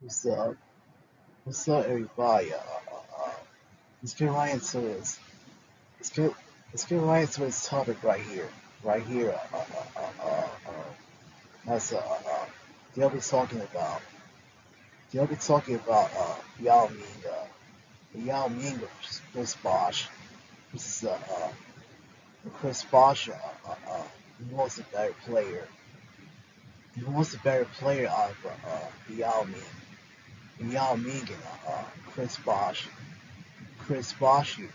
What's up? What's up, everybody? Let's get right into this. Let's get let's get right into this topic right here. Right here. That's they'll be talking about. They'll be talking about Yao Ming. Yao Ming of Chris Bosh. This is Chris Bosh. He was a better player. He was a better player out of Yao Ming. Yao Ming and Chris Bosh. Chris Bosh, you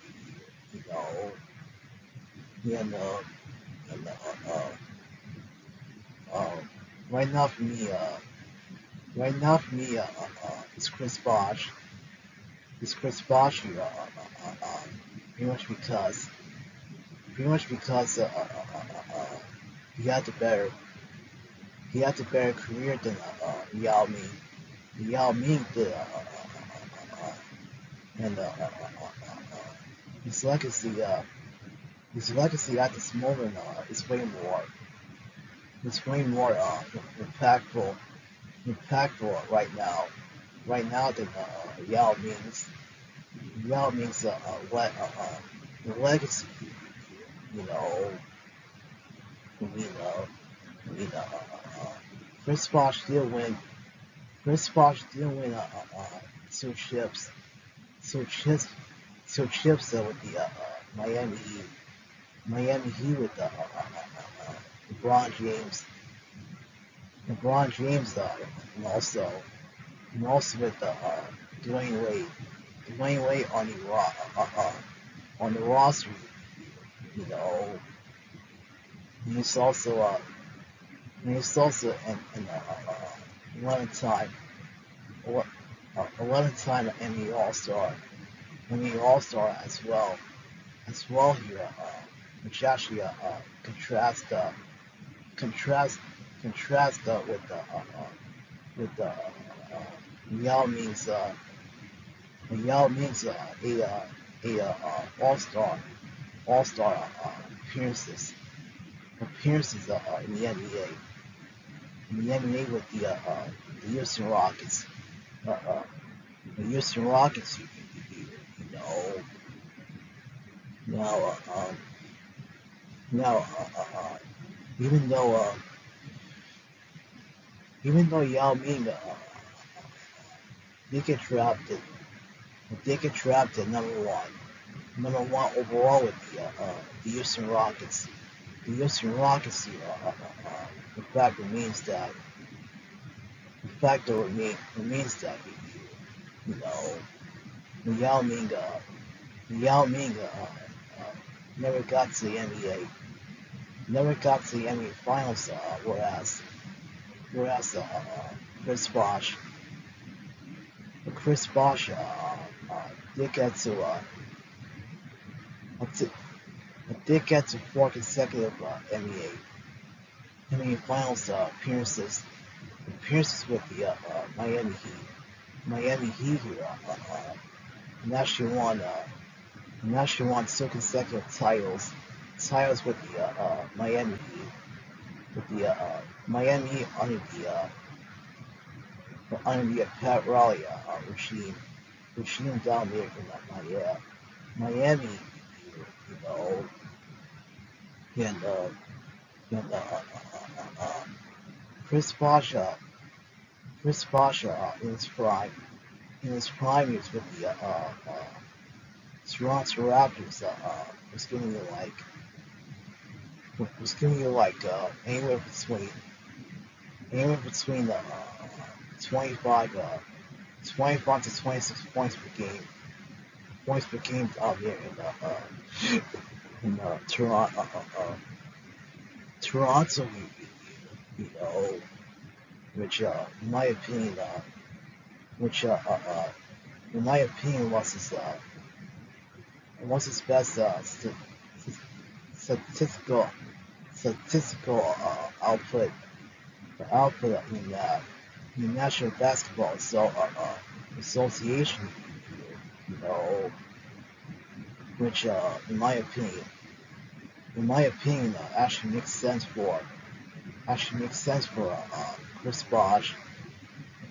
know, and and right now for me, it's Chris Bosh. It's Chris Bosh here, pretty much because he had the better career than Yao Ming. Yao Ming did, and his legacy, at this moment is way more impactful right now than Yao Ming's. Yao Ming's the legacy, you know, I mean, Chris Bosh did win. Chris Bosh did win two chips, two chips, with the Miami Heat. Miami Heat with LeBron James. LeBron James, and also with Dwayne Wade. Dwayne Wade on the roster, you know. He's also an 11-time NBA All-Star, as well here, which actually contrast with Yao Ming's All-Star appearances in the NBA. With the Houston Rockets. The Houston Rockets, you know, now, now, even though Yao Ming they get drafted, number one overall with the Houston Rockets. The Houston Rockets, the fact remains that you know, the Yao Ming never got to the NBA, Finals, whereas Chris Bosh, did get to four consecutive NBA Finals appearances with the Miami Heat. Here, and actually won two consecutive titles with the Miami Heat. With the Miami Heat under the Pat Riley regime dominated in Miami, you know, and Chris Bosh, in his prime, he was with the Toronto Raptors. Was giving you like anywhere between 25 to 26 points per game. Out here in Toronto. Toronto, you know, which in my opinion, was his best statistical output in the National Basketball Association, you know, which in my opinion, actually makes sense for Chris Bosh.